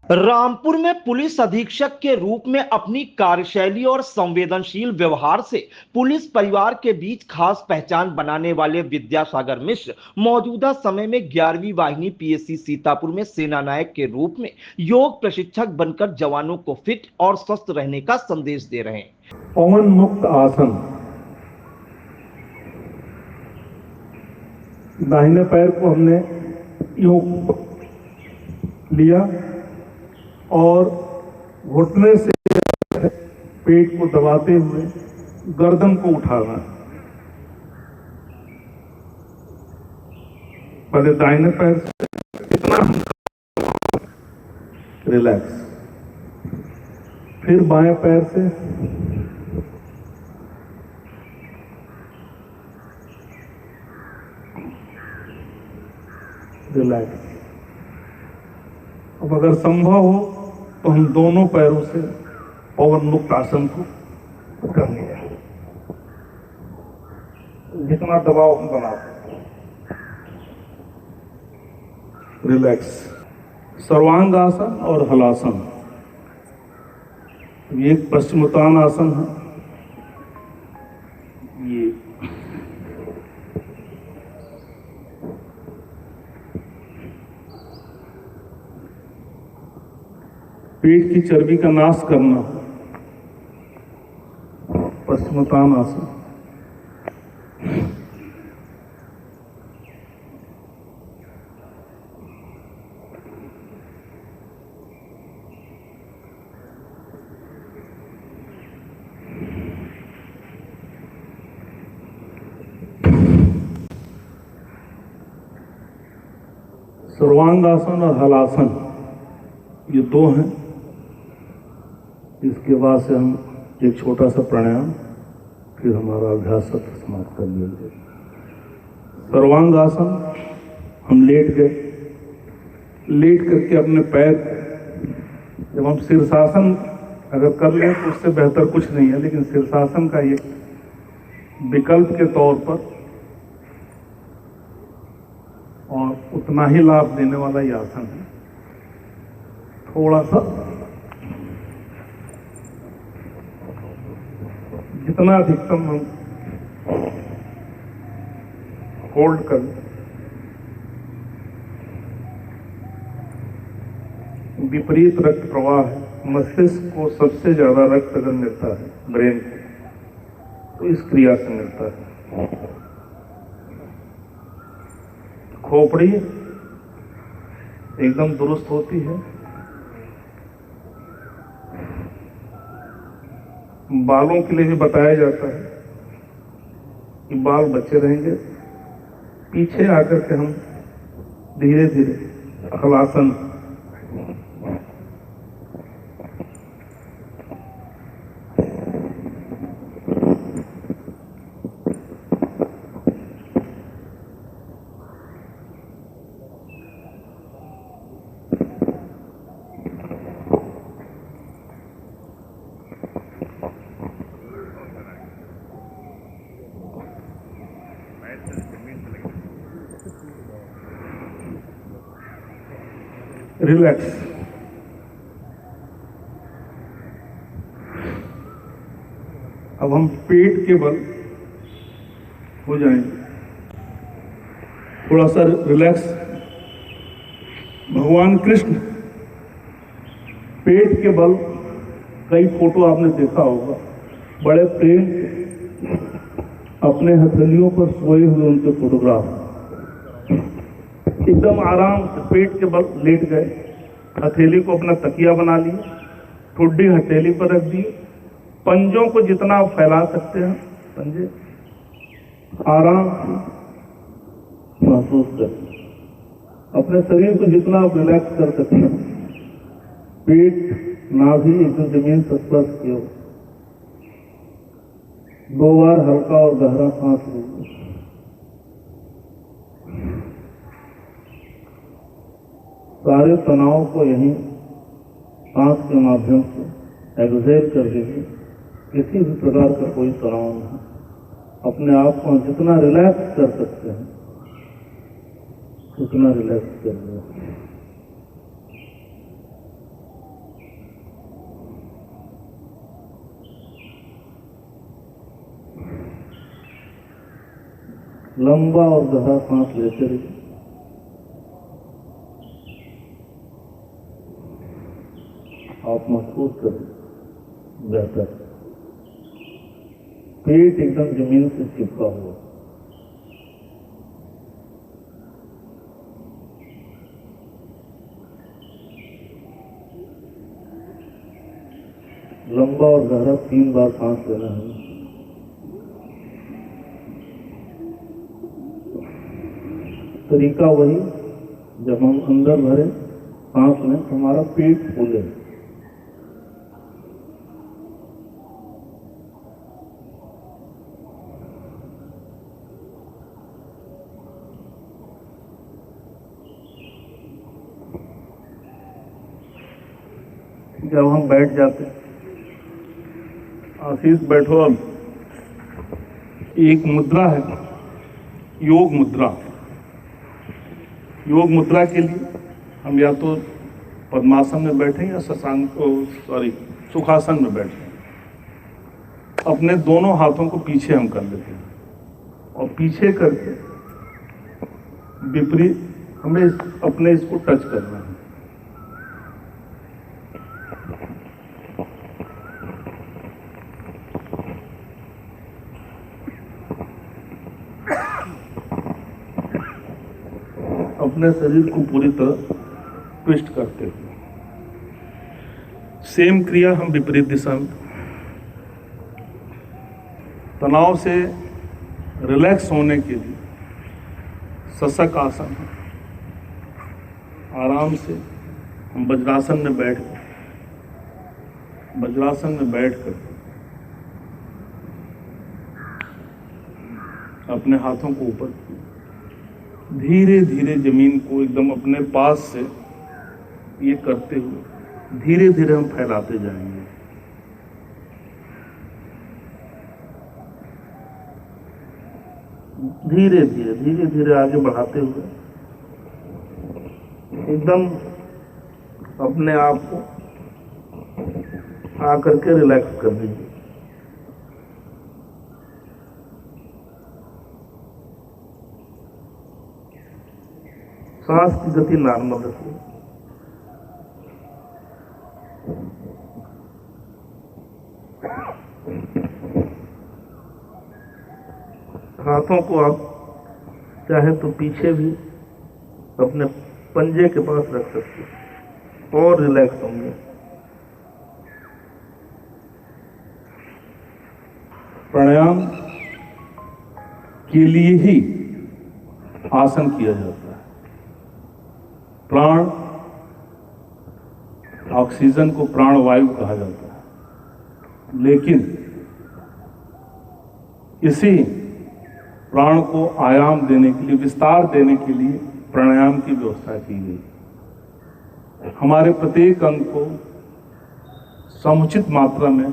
रामपुर में पुलिस अधीक्षक के रूप में अपनी कार्यशैली और संवेदनशील व्यवहार से पुलिस परिवार के बीच खास पहचान बनाने वाले विद्यासागर मिश्र मौजूदा समय में 11वीं वाहिनी पीएसी सीतापुर में सेना नायक के रूप में योग प्रशिक्षक बनकर जवानों को फिट और स्वस्थ रहने का संदेश दे रहे हैं। पवन मुक्त आसन, दाहिने पैर को हमने यूं लिया और घुटने से पेट को दबाते हुए गर्दन को उठाना। पहले दाहिने पैर से इतना रिलैक्स, फिर बाएं पैर से रिलैक्स। अब अगर संभव हो तो हम दोनों पैरों से पवन मुक्त आसन को करनी है, जितना दबाव हम बना सकते हैं। रिलैक्स। सर्वांग आसन और हलासन, ये एक पश्चिमोत्तान आसन है। ये पेट की चर्बी का नाश करना, पश्चिमोत्तान आसन। सर्वांगासन और हलासन, ये दो हैं। इसके बाद से हम एक छोटा सा प्राणायाम, फिर हमारा अभ्यास सत्र समाप्त कर लेंगे। सर्वांगासन, हम लेट गए, लेट करके अपने पैर, जब हम शीर्षासन अगर कर लें तो उससे बेहतर कुछ नहीं है, लेकिन शीर्षासन का ये विकल्प के तौर पर और उतना ही लाभ देने वाला ये आसन है। थोड़ा सा जितना अधिकतम हम होल्ड कर, विपरीत रक्त प्रवाह है। मस्तिष्क को सबसे ज्यादा रक्त अगर मिलता है ब्रेन को, तो इस क्रिया से मिलता है। खोपड़ी एकदम दुरुस्त होती है। बालों के लिए भी बताया जाता है कि बाल बचे रहेंगे। पीछे आकर के हम धीरे धीरे हलासन, रिलैक्स। अब हम पेट के बल हो जाएंगे, थोड़ा सा रिलैक्स। भगवान कृष्ण पेट के बल, कई फोटो आपने देखा होगा, बड़े प्रेम से अपने हथेलियों पर सोए हुए उनके फोटोग्राफ, एकदम आराम से पेट के बल लेट गए, हथेली को अपना तकिया बना लिया, ठुड्डी हथेली पर रख दी, पंजों को जितना आप फैला सकते हैं पंजे आराम से महसूस करें। अपने शरीर को जितना आप रिलैक्स कर सकते हैं, पेट नाभि एकदम जमीन से स्पर्श किया। 2 बार हल्का और गहरा सांस लीजिए। सारे तनाव को यहीं सांस के माध्यम से एक्सहेल कर दीजिए। किसी भी प्रकार का कोई तनाव नहीं, अपने आप को जितना रिलैक्स कर सकते हैं उतना रिलैक्स कर लीजिए। लंबा और गहरा सांस लेते रहिए। आप महसूस करें बेहतर, पेट एकदम जमीन से चिपका हुआ। लंबा और गहरा 3 बार सांस लेना है। तरीका वही, जब हम अंदर भरे सांस लें तो हमारा पेट फूले। जब हम बैठ जाते, आशीष बैठो। अब एक मुद्रा है, योग मुद्रा। योग मुद्रा के लिए हम या तो पद्मासन में बैठे या सुखासन में बैठे। अपने दोनों हाथों को पीछे हम कर लेते हैं और पीछे करके विपरीत हमें अपने इसको टच करना है। अपने शरीर को पूरी तरह ट्विस्ट करते हुए सेम क्रिया हम विपरीत दिशा में। तनाव से रिलैक्स होने के लिए सशक आसन है। आराम से हम वज्रासन में बैठकर अपने हाथों को ऊपर धीरे धीरे जमीन को एकदम अपने पास से ये करते हुए धीरे धीरे हम फैलाते जाएंगे। धीरे धीरे आगे बढ़ाते हुए एकदम अपने आप को आकर के रिलैक्स कर दीजिए। सांस की गति नॉर्मल रखिए। हाथों को आप चाहे तो पीछे भी अपने पंजे के पास रख सकते हैं और रिलैक्स होंगे। प्राणायाम के लिए ही आसन किया जाता है। प्राण, ऑक्सीजन को प्राणवायु कहा जाता है, लेकिन इसी प्राण को आयाम देने के लिए, विस्तार देने के लिए प्राणायाम की व्यवस्था की गई। हमारे प्रत्येक अंग को समुचित मात्रा में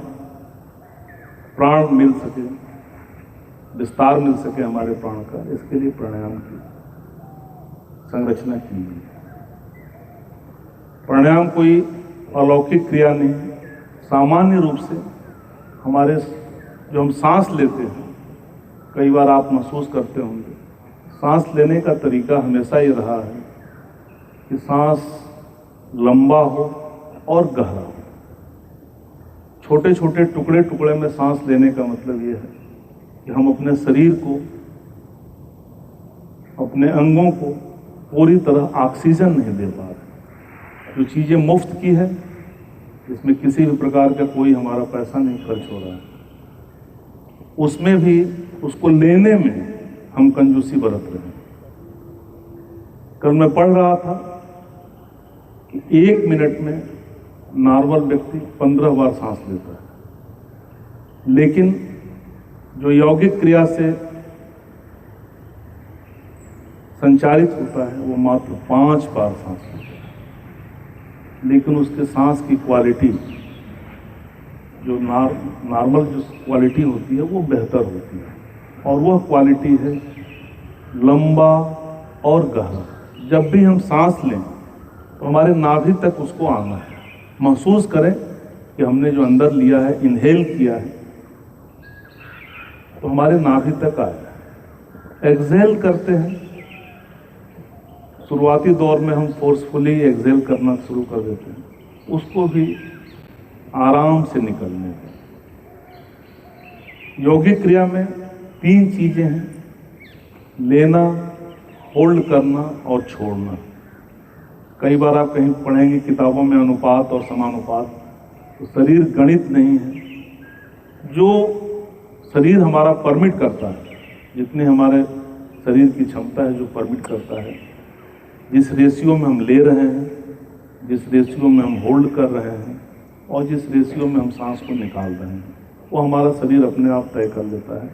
प्राण मिल सके, विस्तार मिल सके हमारे प्राण का, इसके लिए प्राणायाम की संरचना की गई। प्राणायाम कोई अलौकिक क्रिया नहीं। सामान्य रूप से हमारे जो हम सांस लेते हैं, कई बार आप महसूस करते होंगे, सांस लेने का तरीका हमेशा ये रहा है कि सांस लंबा हो और गहरा हो। छोटे छोटे टुकड़े टुकड़े में सांस लेने का मतलब ये है कि हम अपने शरीर को, अपने अंगों को पूरी तरह ऑक्सीजन नहीं दे पा रहे। जो चीज़ें मुफ्त की है, इसमें किसी भी प्रकार का कोई हमारा पैसा नहीं खर्च हो रहा है, उसमें भी उसको लेने में हम कंजूसी बरत रहे हैं। कल मैं पढ़ रहा था कि 1 मिनट में नॉर्मल व्यक्ति 15 बार सांस लेता है, लेकिन जो यौगिक क्रिया से संचालित होता है वो मात्र 5 बार सांस लेता है। लेकिन उसके सांस की क्वालिटी, जो नॉर्मल जो क्वालिटी होती है, वो बेहतर होती है, और वह क्वालिटी है लंबा और गहरा। जब भी हम सांस लें तो हमारे नाभि तक उसको आना है। महसूस करें कि हमने जो अंदर लिया है, इनहेल किया है, तो हमारे नाभि तक आया है। एक्सेल करते हैं। शुरुआती दौर में हम फोर्सफुली एक्सेल करना शुरू कर देते हैं, उसको भी आराम से निकलने दें। यौगिक क्रिया में 3 चीजें हैं: लेना, होल्ड करना और छोड़ना। कई बार आप कहीं पढ़ेंगे किताबों में अनुपात और समानुपात, तो शरीर गणित नहीं है। जो शरीर हमारा परमिट करता है, जितने हमारे शरीर की क्षमता है, जो परमिट करता है, जिस रेशियो में हम ले रहे हैं, जिस रेशियो में हम होल्ड कर रहे हैं और जिस रेशियो में हम सांस को निकाल रहे हैं, वो हमारा शरीर अपने आप तय कर लेता है।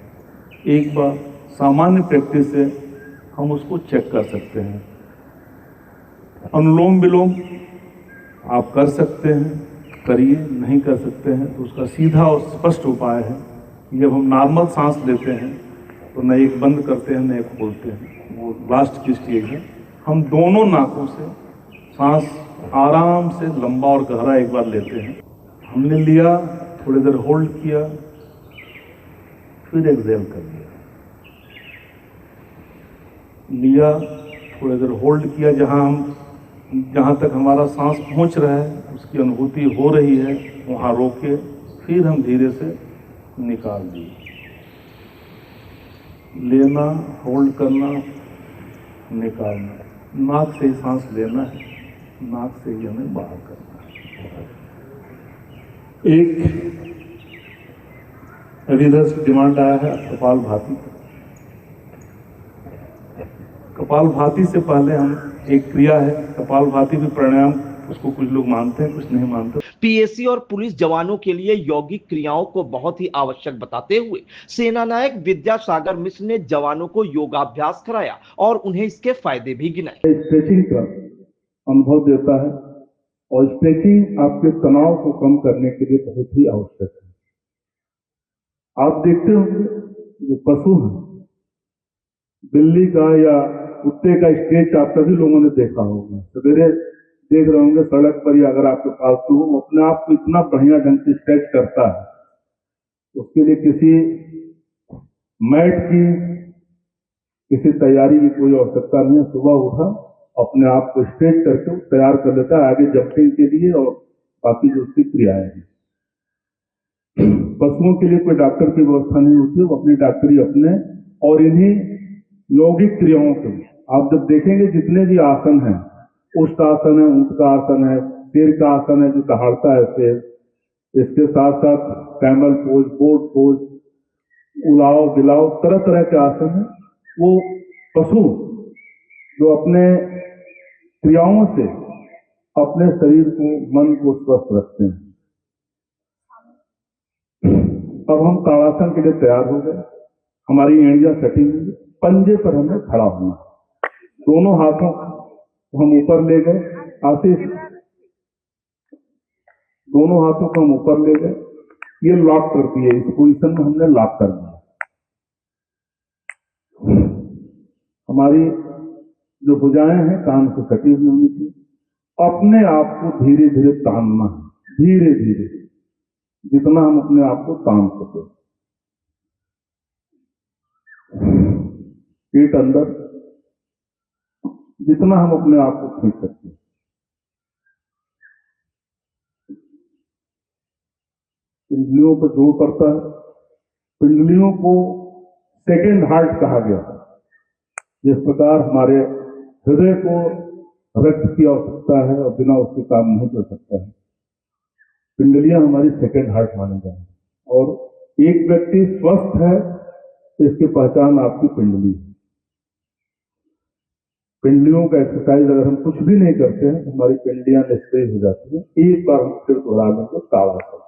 एक बार सामान्य प्रैक्टिस से हम उसको चेक कर सकते हैं। अनुलोम विलोम आप कर सकते हैं, करिए। नहीं कर सकते हैं तो उसका सीधा और स्पष्ट उपाय है, जब हम नॉर्मल सांस लेते हैं तो न एक बंद करते हैं न एक खोलते हैं, वो लास्ट की स्टेज है। हम दोनों नाकों से सांस आराम से लंबा और गहरा एक बार लेते हैं। हमने लिया, थोड़ी देर होल्ड किया, फिर एक्सेल कर लिया, थोड़ी देर होल्ड किया, जहां तक हमारा सांस पहुंच रहा है, उसकी अनुभूति हो रही है, वहां रोके, फिर हम धीरे से निकाल दिए। लेना, होल्ड करना, निकालना। नाक से ही सांस लेना है, नाक से ही हमें बाहर करना है। एक अभी इधर से डिमांड आया है कपालभाति। कपालभाति से पहले हम एक क्रिया है, कपालभाति भी प्राणायाम, उसको कुछ लोग मानते हैं, कुछ नहीं मानते। पीएसी और पुलिस जवानों के लिए यौगिक क्रियाओं को बहुत ही आवश्यक बताते हुए सेना नायक विद्यासागर मिश्र ने जवानों को योगाभ्यास कराया और उन्हें इसके फायदे भी गिनाए। स्ट्रेचिंग का अनुभव देता है और स्ट्रेचिंग आपके तनाव को कम करने के लिए बहुत ही आवश्यक है। आप देखते होंगे जो पशु हैं, बिल्ली का या कुत्ते का स्ट्रेच आप सभी लोगों ने देखा होगा। सवेरे देख रहे होंगे सड़क पर या अगर आपके पालतू हो, अपने आप को इतना बढ़िया ढंग से स्ट्रेच करता है, उसके लिए किसी मैट की, किसी तैयारी की कोई आवश्यकता नहीं है। सुबह उठा, अपने आप को स्ट्रेच करके तैयार कर लेता है आगे जंपिंग के लिए और बाकी जो उसकी क्रियाएं हैं। पशुओं के लिए कोई डॉक्टर की व्यवस्था नहीं होती, वो अपनी डॉक्टरी अपने और इन्हीं यौगिक क्रियाओं के आप जब देखेंगे जितने भी आसन हैं, उष्ट आसन है, ऊंट का आसन है, शेर का आसन है जो दहाड़ता है शेर, इसके साथ साथ camel pose, boat pose, Ulao बिलाव, तरह तरह के आसन है। वो पशु जो अपने क्रियाओं से अपने शरीर को, मन को स्वस्थ रखते हैं। अब हम ताड़ासन के लिए तैयार हो गए, हमारी एड़ियां सटी हुई, पंजे पर हमें खड़ा होना, दोनों हाथों हम ऊपर ले गए, आशीष दोनों हाथों को हम ऊपर ले गए, ये लॉक कर दिए, इस पोजीशन में हमने लॉक कर दिया। हमारी जो भुजाएं हैं कान से सटी हुई होनी चाहिए। अपने आप को धीरे धीरे तानना है, धीरे धीरे, जितना हम अपने आप को तान सके। पेट अंदर, जितना हम अपने आप को खींच सकते हैं। पिंडलियों पर जोर पड़ता है। पिंडलियों को सेकेंड हार्ट कहा गया है। जिस प्रकार हमारे हृदय को रक्त की आवश्यकता है और बिना उसके काम नहीं कर सकता है, पिंडलियां हमारी सेकेंड हार्ट मानी जाए। और एक व्यक्ति स्वस्थ है, इसकी पहचान आपकी पिंडली है। पिंडलियों का एक्सरसाइज अगर हम कुछ भी नहीं करते हैं तो हमारी पिंडलियां निष्क्रिय हो जाती हैं। एक बार हम फिर दोहरा लेंगे ताड़ासन।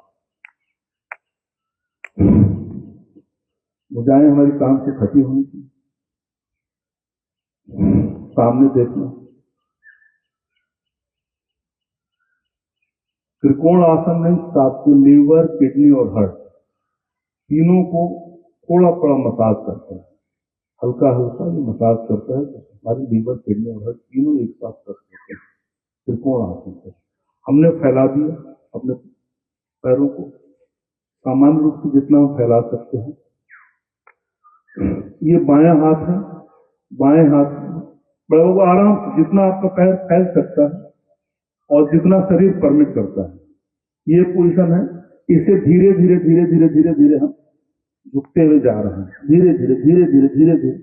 भुजाएं हमारी कान से फटी हुई थी, सामने देखना। त्रिकोण आसन में आपके लीवर, किडनी और हार्ट तीनों को थोड़ा थोड़ा मसाज करता है, हल्का हल्का ये मसाज करता है, तो हमारी लीवर, किडनी और हार्ट तीनों एक साथ कर सकते हैं त्रिकोण आसन से। हमने फैला दिया अपने पैरों को सामान्य रूप से जितना हम फैला सकते हैं। ये बायां हाथ है, बाएं हाथ बड़ा वो आराम से जितना आपका पैर फैल सकता है और जितना शरीर परमिट करता है, ये पोजीशन है। इसे धीरे धीरे धीरे धीरे धीरे धीरे हम झुकते हुए जा रहे हैं, धीरे धीरे धीरे धीरे धीरे धीरे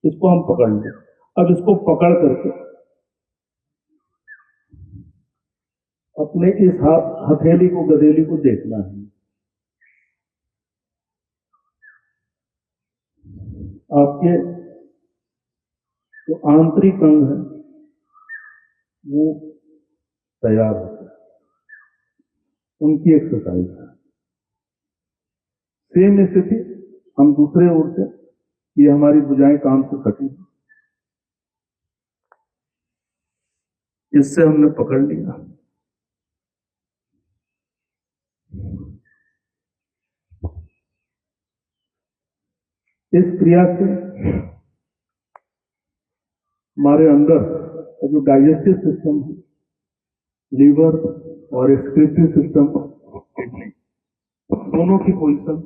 इसको हम पकड़ लें। अब इसको पकड़ करके अपने इस हथेली को, गदेली को देखना है। आपके जो आंतरिक अंग है वो तैयार होते हैं, उनकी एक्सरसाइज है। सेम स्थिति हम दूसरे ओर से, ये हमारी भुजाएं काम से कटी, इससे हमने पकड़ लिया। इस क्रिया से हमारे अंदर जो डाइजेस्टिव सिस्टम है, लीवर और एक्सक्रीटरी सिस्टम, दोनों की पोजीशन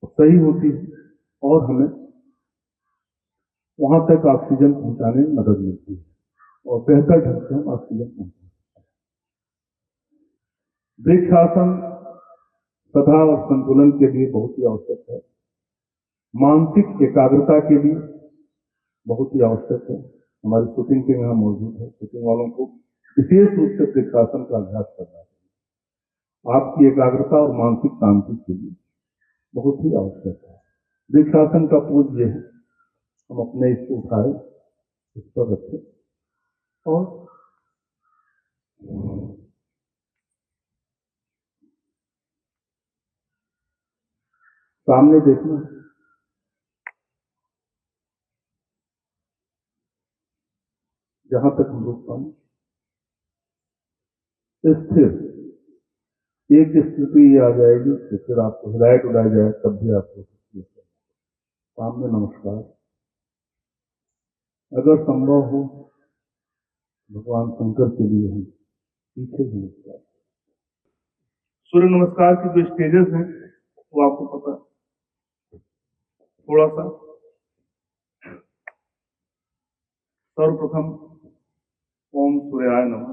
सही होती है और हमें वहां तक ऑक्सीजन पहुंचाने में मदद मिलती है और बेहतर ढंग से हम ऑक्सीजन पहुंचा सकते हैं। वृक्षासन सदा और संतुलन के लिए बहुत ही आवश्यक है, मानसिक एकाग्रता के लिए बहुत ही आवश्यक है। हमारी शूटिंग टीम यहाँ मौजूद है, शूटिंग वालों को विशेष रूप से वृक्षासन का अभ्यास करना चाहिए। आपकी एकाग्रता और मानसिक शांति के लिए बहुत ही आवश्यक है। वृक्षासन का पोज ये है, हम अपने इसको उठाए, इस पर रखें और सामने देखना, जहां तक हम रुक पाए स्थिर। एक स्थिति आ जाएगी कि फिर आपको हिलाए उड़ाया जाए तब भी आपको सामने नमस्कार। अगर संभव हो भगवान शंकर के लिए हम पीछे भी नमस्कार। सूर्य नमस्कार की जो स्टेजेस हैं वो आपको पता है। थोड़ा सा सर्वप्रथम ओम सूर्याय नमः।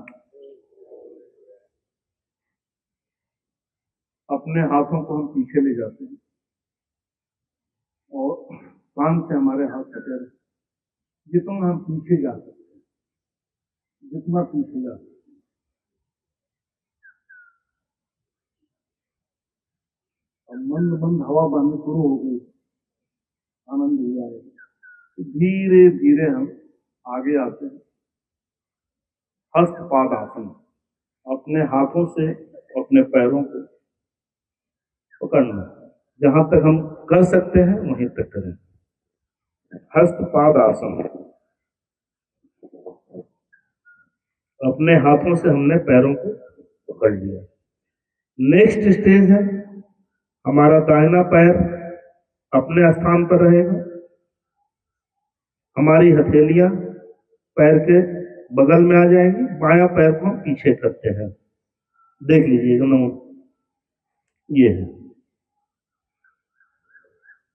अपने हाथों को हम पीछे ले जाते हैं और कान से हमारे हाथ कटे रहे, जितना हम पीछे जा सकते हैं, जितना पीछे जा सकते हैं। अब मंद मंद हवा बहनी शुरू हो गई, आनंद ही आएगा। धीरे धीरे हम आगे आते हैं। हस्तपाद आसन, अपने हाथों से अपने पैरों को पकड़ना, जहां तक हम कर सकते हैं वहीं तक करें। हस्तपाद आसन, अपने हाथों से हमने पैरों को पकड़ लिया। नेक्स्ट स्टेज है, हमारा दाहिना पैर अपने स्थान पर रहेगा, हमारी हथेलियां पैर के बगल में आ जाएंगी, बायां पैर को हम पीछे करते हैं। देख लीजिएगा नमो, ये है।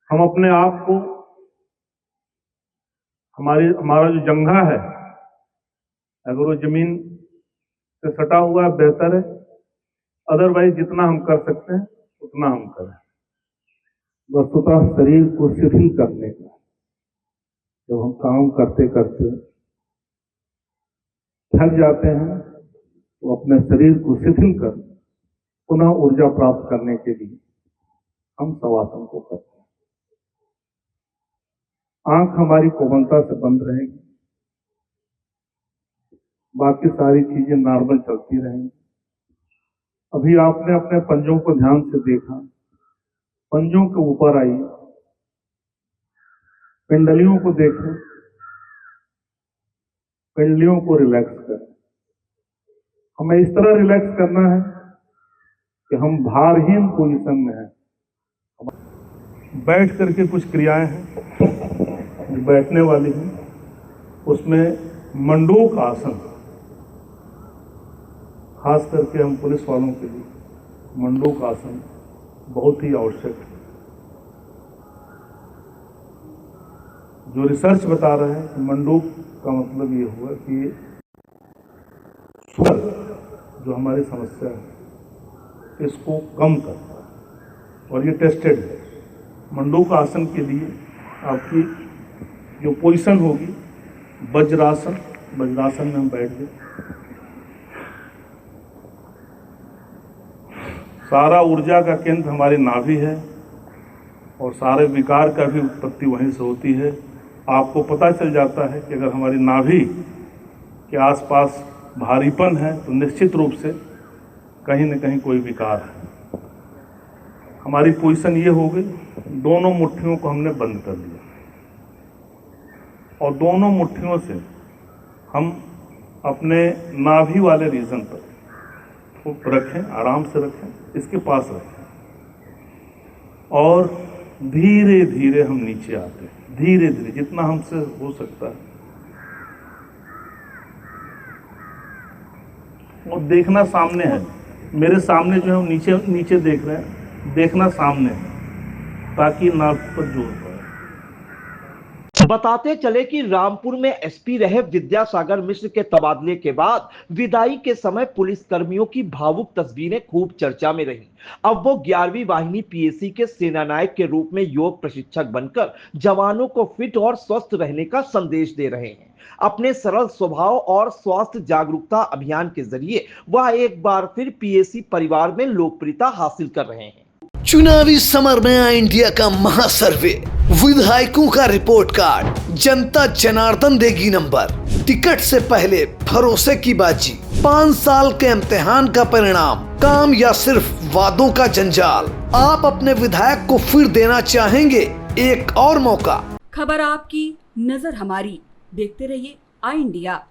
हम अपने आप को, हमारा जो जंघा है अगर वो जमीन से सटा हुआ है बेहतर है, अदरवाइज जितना हम कर सकते हैं उतना हम करें। वस्तुतः शरीर को शिथिल करने का, जब हम काम करते करते थक जाते हैं तो अपने शरीर को शिथिल कर पुनः ऊर्जा प्राप्त करने के लिए हम शवासन को करते हैं। आंख हमारी कोमलता से बंद रहेगी, बाकी सारी चीजें नॉर्मल चलती रहेंगी। अभी आपने अपने पंजों को ध्यान से देखा, पंजों के ऊपर आइए, पिंडलियों को देखें, पिंडलियों को रिलैक्स करें। हमें इस तरह रिलैक्स करना है कि हम भारहीन पोजीशन में हैं। बैठ करके कुछ क्रियाएं हैं बैठने वाली हैं, उसमें मंडूक आसन, खास करके हम पुलिस वालों के लिए मंडूक आसन बहुत ही आवश्यक है। जो रिसर्च बता रहा है कि मंडूक का मतलब ये हुआ कि शुगर जो हमारी समस्या है इसको कम करता है, और ये टेस्टेड है। मंडूक आसन के लिए आपकी जो पोजीशन होगी वज्रासन, वज्रासन में हम बैठ गए। सारा ऊर्जा का केंद्र हमारी नाभि है और सारे विकार का भी उत्पत्ति वहीं से होती है। आपको पता चल जाता है कि अगर हमारी नाभि के आसपास भारीपन है तो निश्चित रूप से कहीं न कहीं कोई विकार है। हमारी पोजीशन ये हो गई, दोनों मुट्ठियों को हमने बंद कर दिया और दोनों मुट्ठियों से हम अपने नाभि वाले रीजन पर रखें, आराम से रखें, इसके पास रखें और धीरे धीरे हम नीचे आते हैं, धीरे धीरे जितना हमसे हो सकता है। और देखना सामने है, मेरे सामने जो है वो नीचे नीचे देख रहे हैं, देखना सामने है ताकि नाक पर जोर पड़े। बताते चले कि रामपुर में एसपी रहे विद्यासागर मिश्र के तबादले के बाद विदाई के समय पुलिस कर्मियों की भावुक तस्वीरें खूब चर्चा में रही। अब वो 11वीं वाहिनी पीएसी के सेनानायक के रूप में योग प्रशिक्षक बनकर जवानों को फिट और स्वस्थ रहने का संदेश दे रहे हैं। अपने सरल स्वभाव और स्वास्थ्य जागरूकता अभियान के जरिए वह एक बार फिर पीएसी परिवार में लोकप्रियता हासिल कर रहे हैं। चुनावी समर में आई इंडिया का महासर्वे, विधायकों का रिपोर्ट कार्ड, जनता जनार्दन देगी नंबर, टिकट से पहले भरोसे की बाजी, 5 साल के इम्तिहान का परिणाम, काम या सिर्फ वादों का जंजाल। आप अपने विधायक को फिर देना चाहेंगे एक और मौका। खबर आपकी, नजर हमारी, देखते रहिए आई इंडिया।